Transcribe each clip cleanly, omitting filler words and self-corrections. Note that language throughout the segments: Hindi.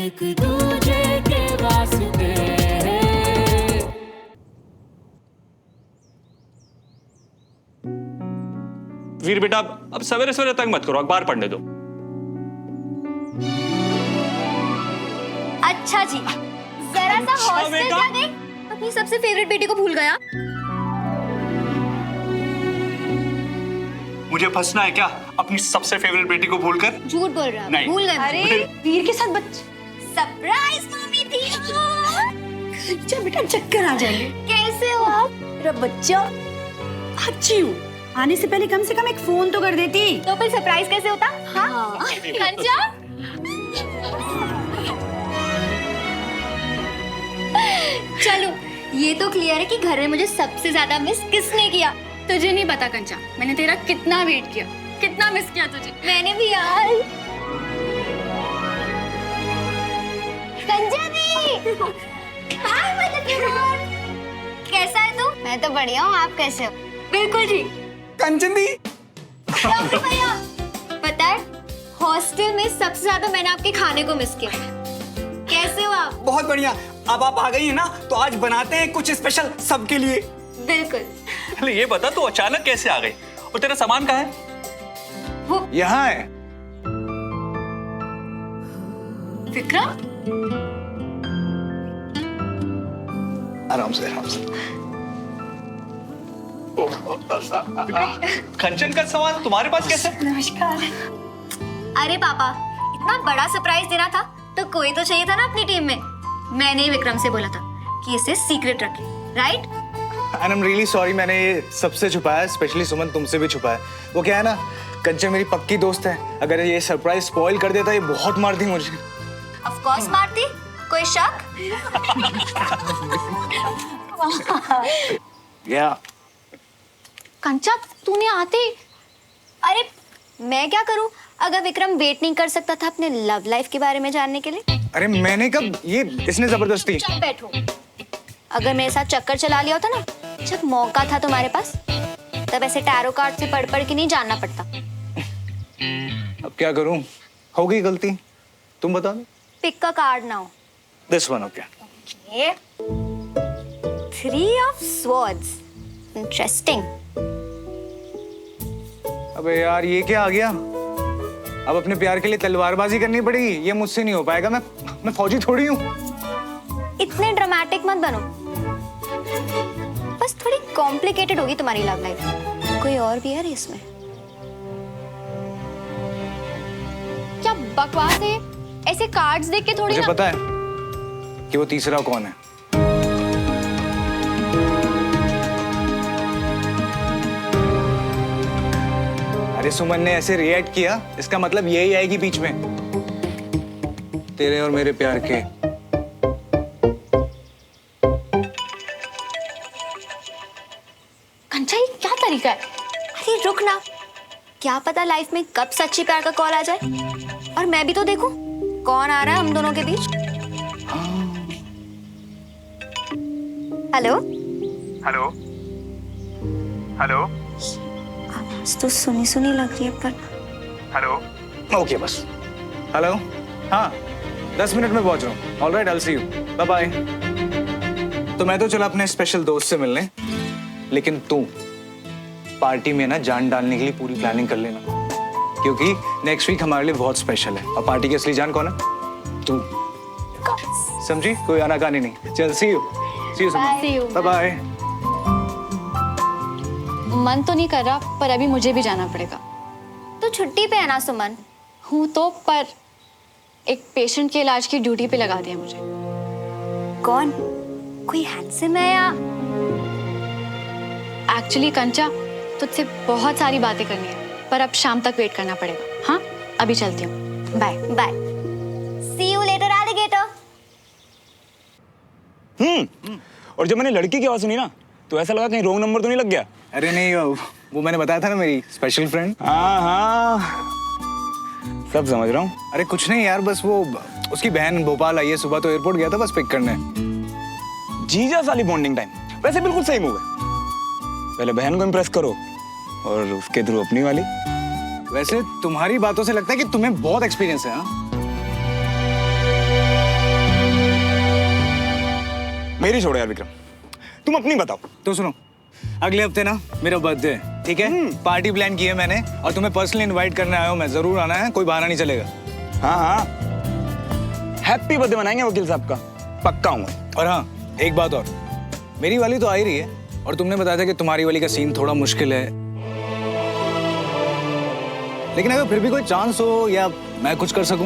एक दूजे के वास्ते। वीर बेटा अब सवेरे सवेरे तक मत करो, अखबार पढ़ने दो। अच्छा जी, जरा सा हॉस्टल जा गई, अपनी सबसे फेवरेट बेटी को भूल गया। मुझे फंसना है क्या अपनी सबसे फेवरेट बेटी को भूलकर? झूठ बोल रहा है, नहीं। भूल गए। अरे वीर के साथ बच्चे, सरप्राइज मम्मी थी। अच्छा बेटा चक्कर आ जाएंगे। कैसे हो आप? मेरा बच्चा अच्छी हूँ, आने से पहले कम से कम एक फोन तो कर देती। तो फिर सरप्राइज कैसे होता? हाँ कंचा, चलो ये तो क्लियर है कि घर में मुझे सबसे ज्यादा मिस किसने किया। तुझे नहीं पता कंचा, मैंने तेरा कितना वेट किया, कितना मिस किया तुझे। मैंने भी यार। कंचा भी। हाय मतलब कैसा है तू? मैं तो बढ़िया हूँ, आप कैसे हो? बिल्कुल ठीक। कंचन दी, भैया पता है हॉस्टल में सबसे ज्यादा मैंने आपके खाने को मिस किया। कैसे हो आप? बहुत बढ़िया। अब आप आ गई है ना, तो आज बनाते हैं कुछ स्पेशल सबके लिए। बिल्कुल। अरे ये बता तू अचानक कैसे आ गई और तेरा सामान कहाँ है? यहाँ है। विक्रम, आराम से आराम से। कंचन का सामान तुम्हारे पास कैसे? नमस्कार। अरे पापा, इतना बड़ा सरप्राइज देना था तो कोई तो चाहिए था ना अपनी टीम में। मैंने ही विक्रम से बोला था कि इसे सीक्रेट रखे, right? And I'm really sorry, मैंने ये सबसे छुपाया, स्पेशली सुमन तुमसे भी छुपाया। वो क्या है ना, कंचन मेरी पक्की दोस्त है, अगर ये सरप्राइज स्पॉइल कर देता ये बहुत मारती मुझे। ऑफ कोर्स मारती, कोई शक? या कंचा तूने आते, अरे मैं क्या करूं अगर विक्रम वेट नहीं कर सकता था अपने लव लाइफ के बारे में जानने के लिए? अरे मैंने कब, ये इसने जबरदस्ती। चुप बैठो। अगर मेरे साथ चक्कर चला लिया होता ना जब मौका था तुम्हारे पास, तब ऐसे टैरो कार्ड से पढ़ पढ़ के नहीं जानना पड़ता। अब क्या करूं, हो गई गलती, तुम बता दो। पिक का कार्ड ना हो। This one, okay. ये 3 of swords, इंटरेस्टिंग। अबे यार ये क्या आ गया, अब अपने प्यार के लिए तलवारबाजी करनी पड़ेगी, ये मुझसे नहीं हो पाएगा। मैं फौजी थोड़ी हूँ। इतने ड्रामेटिक मत बनो, बस थोड़ी कॉम्प्लिकेटेड होगी तुम्हारी लव लाइफ। कोई और भी है रेस में? क्या बकवास है, ऐसे कार्ड्स देख के थोड़ी मुझे ना। पता है कि वो तीसरा कौन है। अरे सुमन ने ऐसे रिएक्ट किया, इसका मतलब यही आएगी बीच में, तेरे और मेरे प्यार के। कंचा ये क्या तरीका है? अरे रुक ना, क्या पता लाइफ में कब सच्ची प्यार का कॉल आ जाए। और मैं भी तो देखूं कौन आ रहा है हम दोनों के बीच। हेलो हेलो हेलो आवाज तो सुनी सुनी लग रही है पर। हेलो ओके बस। हेलो हाँ 10 मिनट में पहुंच रहा हूँ। Alright, I will see you, bye bye. तो मैं तो चला अपने स्पेशल दोस्त से मिलने, लेकिन तू पार्टी में ना जान डालने के लिए पूरी प्लानिंग कर लेना, क्योंकि नेक्स्ट वीक हमारे लिए बहुत स्पेशल है। और पार्टी की असली जान कौन है? तू। समझी? कोई आनाकानी नहीं। चल सी यू बाय बाय। मन तो नहीं कर रहा पर अभी मुझे भी जाना पड़ेगा। तो छुट्टी पे है ना सुमन? हूँ तो, पर एक पेशेंट के इलाज की ड्यूटी पे लगा दिया मुझे। कौन? कोई हैंडसम है या? एक्चुअली कंचा, तुझसे बहुत सारी बातें करनी है, पर अब शाम तक वेट करना पड़ेगा। हाँ अभी चलती हूँ, bye bye. See you later alligator. और जब मैंने लड़की की आवाज सुनी ना तो ऐसा लगा कहीं रॉन्ग नंबर तो नहीं लग गया। अरे नहीं, वो मैंने बताया था ना, मेरी स्पेशल फ्रेंड। हाँ सब समझ रहा हूँ। अरे कुछ नहीं यार, बस वो उसकी बहन भोपाल आई है, सुबह तो एयरपोर्ट गया था बस पिक करने। जीजा साली बॉन्डिंग टाइम, वैसे बिल्कुल सही मूव है। पहले बहन को इम्प्रेस करो और उसके थ्रू अपनी वाली। वैसे तुम्हारी बातों से लगता है कि तुम्हें बहुत एक्सपीरियंस है। हाँ मेरी छोड़ो यार विक्रम, तुम अपनी बताओ। तो सुनो, अगले हफ्ते ना मेरा बर्थडे है, ठीक है? पार्टी प्लान की है मैंने और तुम्हें पर्सनली इनवाइट करने आया हूँ मैं। जरूर आना है, कोई बहाना नहीं चलेगा। हाँ हाँ, हैप्पी बर्थडे मनाएंगे वकील साहब का, पक्का हूँ। और हाँ, एक बात और, मेरी वाली तो आ ही रही है और तुमने बताया था कि तुम्हारी वाली का सीन थोड़ा मुश्किल है, लेकिन अगर फिर भी कोई चांस हो या मैं कुछ कर सकूं।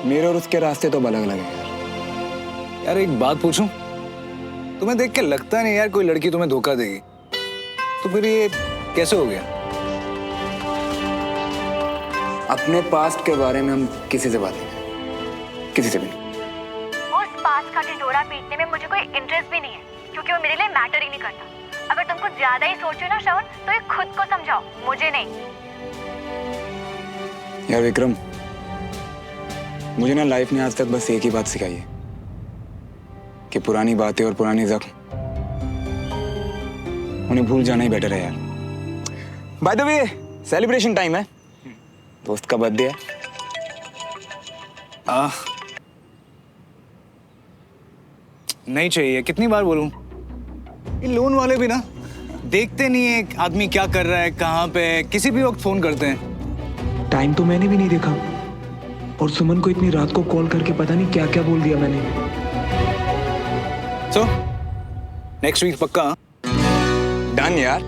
मेरे और उसके रास्ते तो अलग अलग हैं यार एक बात पूछूं, तुम्हें देख के लगता नहीं यार कोई लड़की तुम्हें धोखा देगी, तो फिर ये कैसे हो गया? अपने पास्ट के बारे में हम किसी से बात नहीं करें, किसी से भी नहीं। उस पास का ढिंढोरा पीटने में मुझे कोई इंटरेस्ट भी नहीं है, क्योंकि वो मेरे लिए मैटर ही नहीं करता। अगर तुम कुछ ज्यादा ही सोचो ना श्रवण, तो ये खुद को समझाओ, मुझे नहीं। यार विक्रम, मुझे ना लाइफ ने आज तक बस एक ही बात सिखाई है कि पुरानी बातें और पुरानी जख्म, उन्हें भूल जाना ही बेटर है यार। By the way, celebration time है, दोस्त का बर्थडे है। नहीं चाहिए, कितनी बार बोलूं? ये लोन वाले भी ना देखते नहीं है आदमी क्या कर रहा है, कहाँ पे है, किसी भी वक्त फोन करते हैं। टाइम तो मैंने भी नहीं देखा और सुमन को इतनी रात को कॉल करके पता नहीं क्या क्या बोल दिया मैंने। सो नेक्स्ट वीक पक्का? डन यार।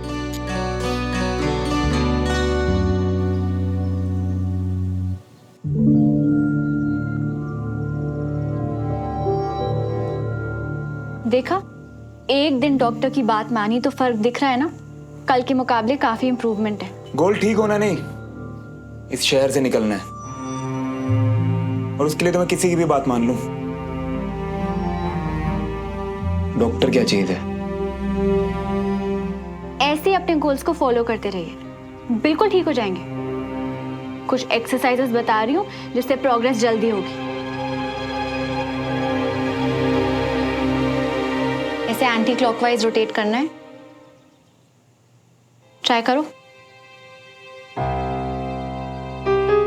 देखा, एक दिन डॉक्टर की बात मानी तो फर्क दिख रहा है ना। कल के मुकाबले काफी इम्प्रूवमेंट है। गोल ठीक होना नहीं, इस शहर से निकलना है, और उसके लिए तो मैं किसी की भी बात मान लूं। डॉक्टर क्या चीज है? ऐसे ही अपने गोल्स को फॉलो करते रहिए, बिल्कुल ठीक हो जाएंगे। कुछ एक्सरसाइजेस बता रही हूँ जिससे प्रोग्रेस जल्दी होगी। ऐसे एंटी क्लॉकवाइज रोटेट करना है, ट्राई करो।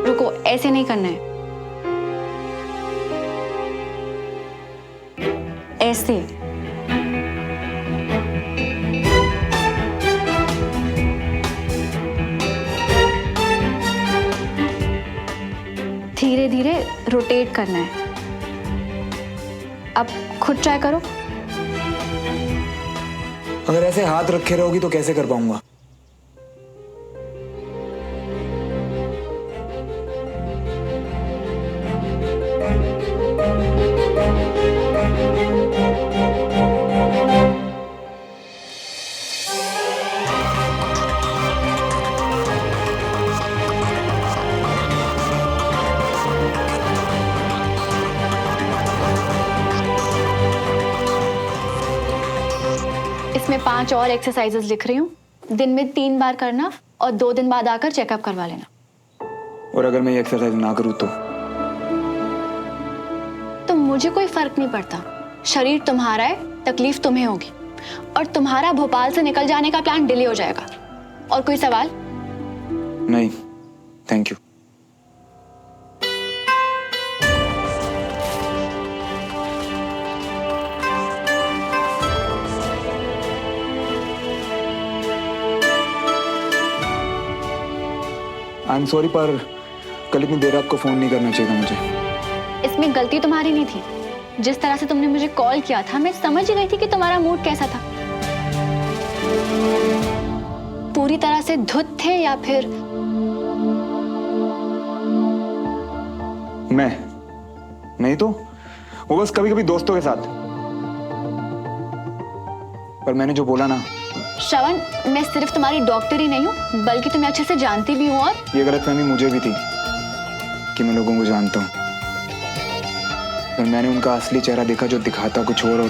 रुको, ऐसे नहीं करना है, ऐसे। धीरे धीरे रोटेट करना है। अब खुद ट्राई करो। अगर ऐसे हाथ रखे रहोगी तो कैसे कर पाऊंगा? इसमें 5 और एक्सरसाइजेस लिख रही हूँ। दिन में 3 बार करना और 2 दिन बाद आकर चेकअप करवा लेना। और अगर मैं ये एक्सरसाइज ना करूँ तो मुझे कोई फर्क नहीं पड़ता। शरीर तुम्हारा है, तकलीफ तुम्हें होगी, और तुम्हारा भोपाल से निकल जाने का प्लान डिले हो जाएगा। और कोई सवाल? नहीं, thank you. I am sorry, पर कल इतनी देर रात को फोन नहीं करना चाहिए था मुझे। इसमें गलती तुम्हारी नहीं थी। जिस तरह से तुमने मुझे कॉल किया था, मैं समझ ही गई थी कि तुम्हारा मूड कैसा था। पूरी तरह से धुत थे या फिर? मैं नहीं तो, वो बस कभी कभी दोस्तों के साथ। पर मैंने जो बोला ना, श्रवण, मैं सिर्फ तुम्हारी डॉक्टर ही नहीं हूँ, बल्कि तुम्हें अच्छे से जानती भी हूँ। और ये गलतफहमी मुझे भी थी कि मैं लोगों को जानता हूँ, पर मैंने उनका असली चेहरा देखा जो दिखाता कुछ और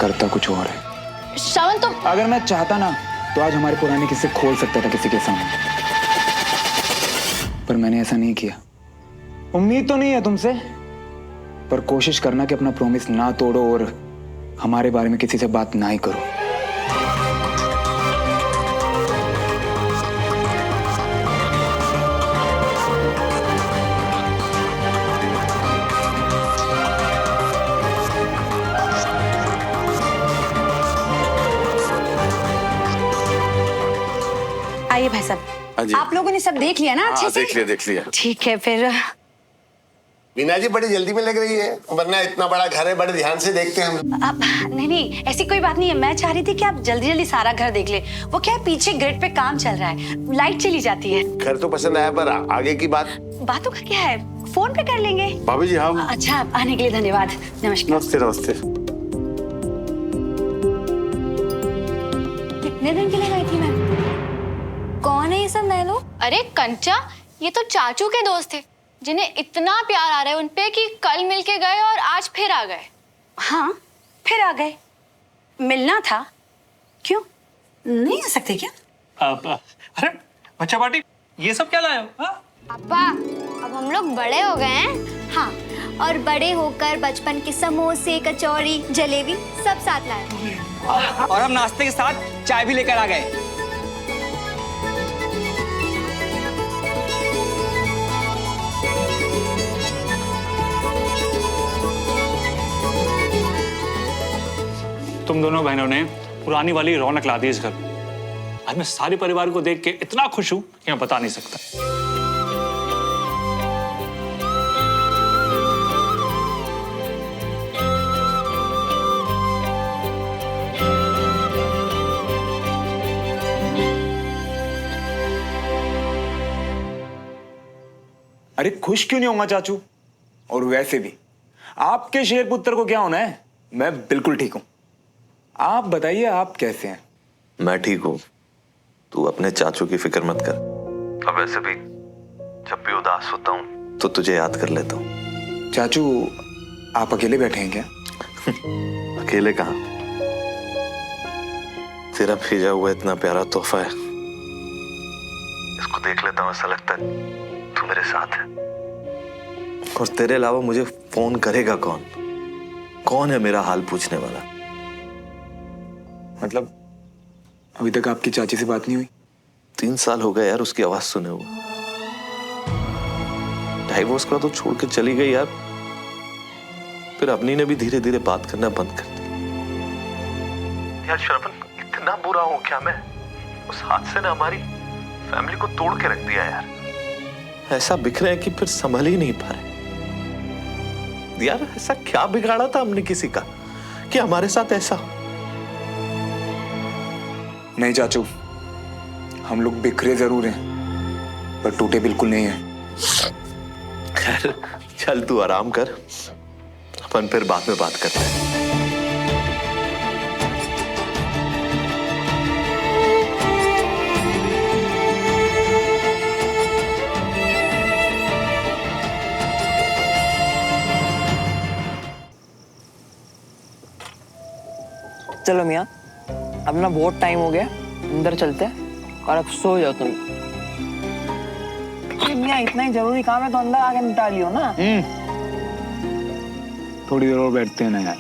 करता कुछ और है। श्रवण, तुम अगर मैं चाहता ना तो आज हमारे पुराने किस्से खोल सकता था किसी के सामने, पर मैंने ऐसा नहीं किया। उम्मीद तो नहीं है तुमसे, पर कोशिश करना कि अपना प्रॉमिस ना तोड़ो और हमारे बारे में किसी से बात ना ही करो। हाँ जी। आप लोगों ने सब देख लिया ना अच्छे से? देख लिया। ठीक है फिर। मीना जी बड़ी जल्दी में लग रही है, वरना इतना बड़ा घर है, बड़े ध्यान से देखते हैं हम। नहीं, ऐसी कोई बात नहीं है। मैं चाह रही थी कि आप जल्दी जल्दी सारा घर देख ले। वो क्या है, पीछे ग्रिड पे काम चल रहा है, लाइट चली जाती है। घर तो पसंद आया, पर आगे की बात? बातों का क्या है, फोन पे कर लेंगे। भाभी जी हम। अच्छा, आने के लिए धन्यवाद। नमस्कार। नमस्ते नमस्ते। कितने दिन के लिए गई थी मैं? कौन है ये सब नए लोग? अरे कंचा, ये तो चाचू के दोस्त थे जिन्हें इतना प्यार आ रहा है उनपे कि कल मिलके गए और आज फिर आ गए। हाँ, फिर आ गए। मिलना था, क्यों नहीं आ सकते क्या? अरे बच्चा पार्टी, ये सब क्या लाए हो? हाँ? पापा, अब हम लोग बड़े हो गए हैं। हाँ, और बड़े होकर बचपन के समोसे, कचौड़ी, जलेबी सब साथ लाए। और हम नाश्ते के साथ चाय भी लेकर आ गए। तुम दोनों बहनों ने पुरानी वाली रौनक ला दी इस घर में। आज मैं सारे परिवार को देख के इतना खुश हूं कि मैं बता नहीं सकता। अरे खुश क्यों नहीं होगा चाचू? और वैसे भी आपके शेर पुत्र को क्या होना है? मैं बिल्कुल ठीक हूं। आप बताइए, आप कैसे हैं? मैं ठीक हूँ, तू अपने चाचू की फिक्र मत कर। अब वैसे भी जब भी उदास होता हूँ तो तुझे याद कर लेता हूँ। चाचू, आप अकेले बैठे हैं क्या? अकेले कहाँ, तेरा भेजा हुआ इतना प्यारा तोहफा है, इसको देख लेता हूँ, ऐसा लगता है तू मेरे साथ है। और तेरे अलावा मुझे फोन करेगा कौन? कौन है मेरा हाल पूछने वाला? मतलब अभी तक आपकी चाची से बात नहीं हुई? 3 साल हो गए यार उसकी आवाज सुने हुए। डाइवोर्स का तो छोड़ के चली गई यार। फिर अपनी ने भी धीरे धीरे बात करना बंद कर दी। यार श्रवण, इतना बुरा हूं क्या मैं? उस हादसे ने हमारी फैमिली को तोड़ के रख दिया यार। ऐसा बिखरे हैं कि फिर संभल ही नहीं पा रहे। यार ऐसा क्या बिगाड़ा था हमने किसी का कि हमारे साथ ऐसा? नहीं चाचू, हम लोग बिखरे जरूर हैं, पर टूटे बिल्कुल नहीं हैं। खैर चल तू आराम कर, अपन फिर बाद में बात करते हैं। चलो मियाँ, अब ना बहुत टाइम हो गया, अंदर चलते हैं और अब सो जाओ तुम। मियाँ इतना ही जरूरी काम है तो अंदर आके निपटा लियो ना। थोड़ी देर और बैठते हैं ना यार,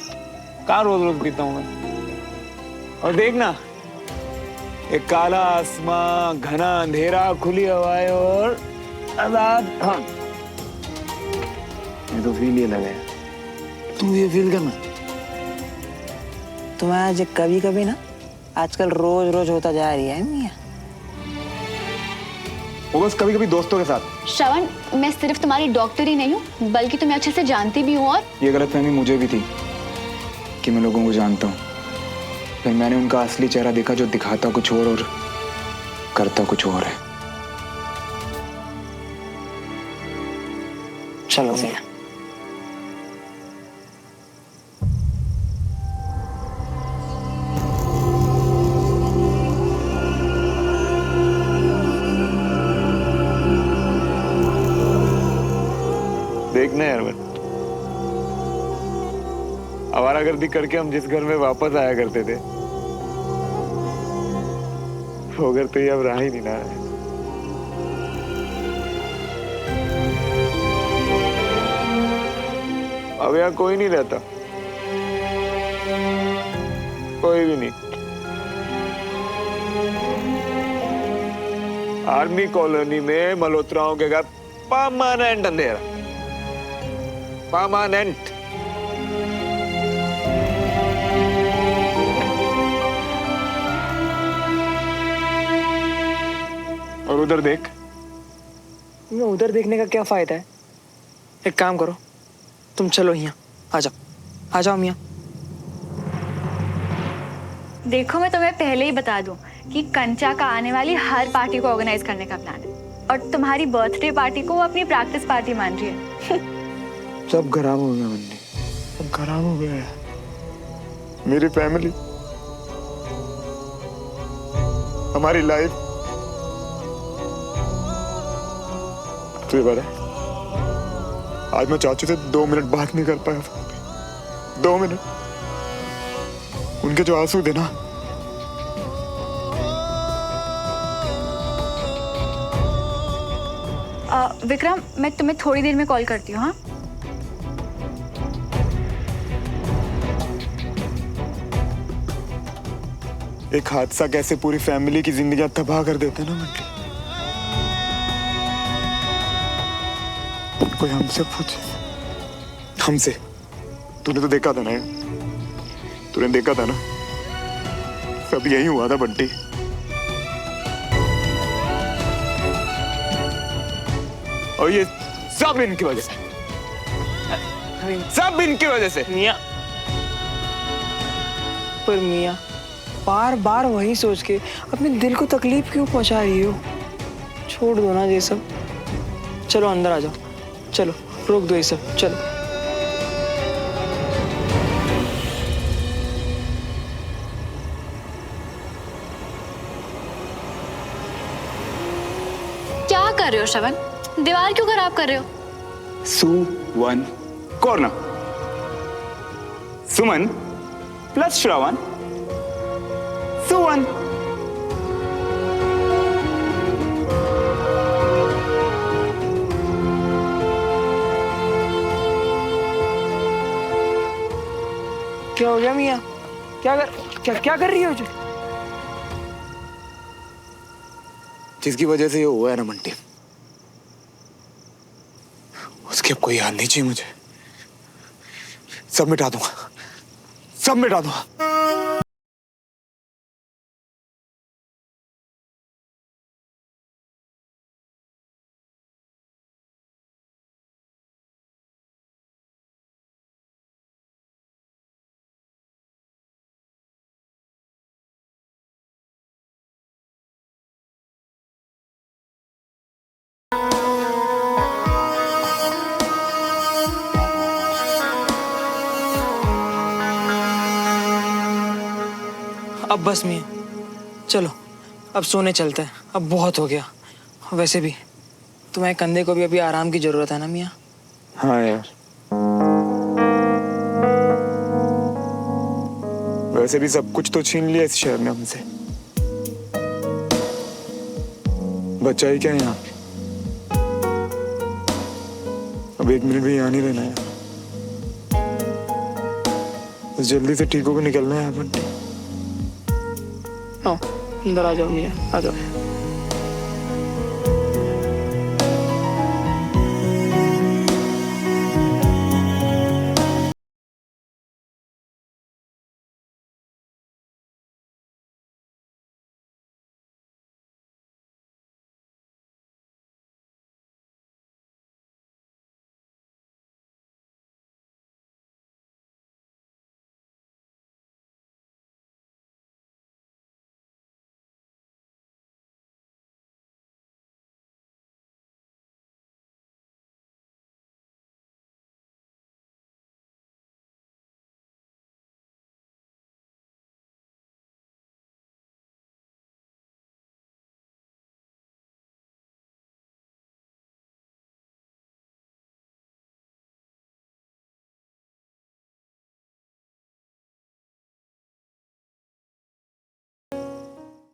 कहाँ रोज रोज पीता हूँ मैं। और देखना, एक काला आसमां, घना अंधेरा, खुली हवाएं और आजाद। हाँ, ये तो फील ये लगा है, तू ये फील करना। तुम्हें आज कभी कभी ना आजकल रोज रोज होता जा रही है मियाँ। वो बस कभी कभी दोस्तों के साथ। श्रवण, मैं सिर्फ तुम्हारी डॉक्टर ही नहीं हूँ बल्कि तुम्हें अच्छे से जानती भी हूँ। और ये गलतफहमी मुझे भी थी कि मैं लोगों को जानता हूँ, फिर मैंने उनका असली चेहरा देखा जो दिखाता कुछ और करता कुछ और है। चलो मियाँ। देखना यार, आवारागर्दी करके हम जिस घर में वापस आया करते थे, वो घर तो ये अब रहा ही नहीं ना। अब यहाँ कोई नहीं रहता, कोई भी नहीं। आर्मी कॉलोनी में मल्होत्राओं के घर परमानेंट अंधेरा, परमानेंट। और उधर देख। मियाँ उधर देखने का क्या फायदा है? एक काम करो, तुम चलो यहाँ, आ जाओ मियाँ। देखो मैं तुम्हें पहले ही बता दूं कि कंचा का आने वाली हर पार्टी को ऑर्गेनाइज करने का प्लान है और तुम्हारी बर्थडे पार्टी को वो अपनी प्रैक्टिस पार्टी मान रही है। सब खराब हो गया बंदी, सब खराब हो गया है। मेरी फैमिली, हमारी लाइफ। तुझे पता है आज मैं चाचू से 2 मिनट बात नहीं कर पाया। 2 मिनट, उनके जो आंसू थे ना, विक्रम मैं तुम्हें थोड़ी देर में कॉल करती हूँ। हाँ एक हादसा कैसे पूरी फैमिली की जिंदगी तबाह कर देता है ना मंडी। कोई हमसे पूछे, हमसे। तूने तो देखा था ना, तूने देखा था ना, सब यही हुआ था बंटी। और ये सब इनकी वजह से, सब इनकी वजह से। मियाँ, पर मियाँ बार बार वही सोच के अपने दिल को तकलीफ क्यों पहुंचा रही हो? छोड़ दो ना ये सब। चलो अंदर आ जाओ, चलो रोक दो ये सब, चलो। क्या कर रहे हो श्रवण? दीवार क्यों खराब कर रहे हो? सुवन कॉर्नर, सुमन प्लस श्रवण, सुवन। क्या हो गया मियाँ? क्या कर रही हो जो? जिसकी वजह से ये हुआ है ना मंटी, उसकी अब कोई याद नहीं चाहिए मुझे। सब मिटा दूंगा, सब मिटा दूंगा। अब बस मियाँ, चलो अब सोने चलते हैं, अब बहुत हो गया। वैसे भी तुम्हारे कंधे को भी अभी आराम की जरूरत है ना मियाँ? हाँ यार, वैसे भी सब कुछ तो छीन लिया इस शहर ने हमसे। बच्चा ही क्या यहाँ? अब 1 मिनट भी यहाँ नहीं रहना है। बस जल्दी से ठीक होकर निकलना है बंटी। अंदर आ जाओ मियाँ, आ जाओ।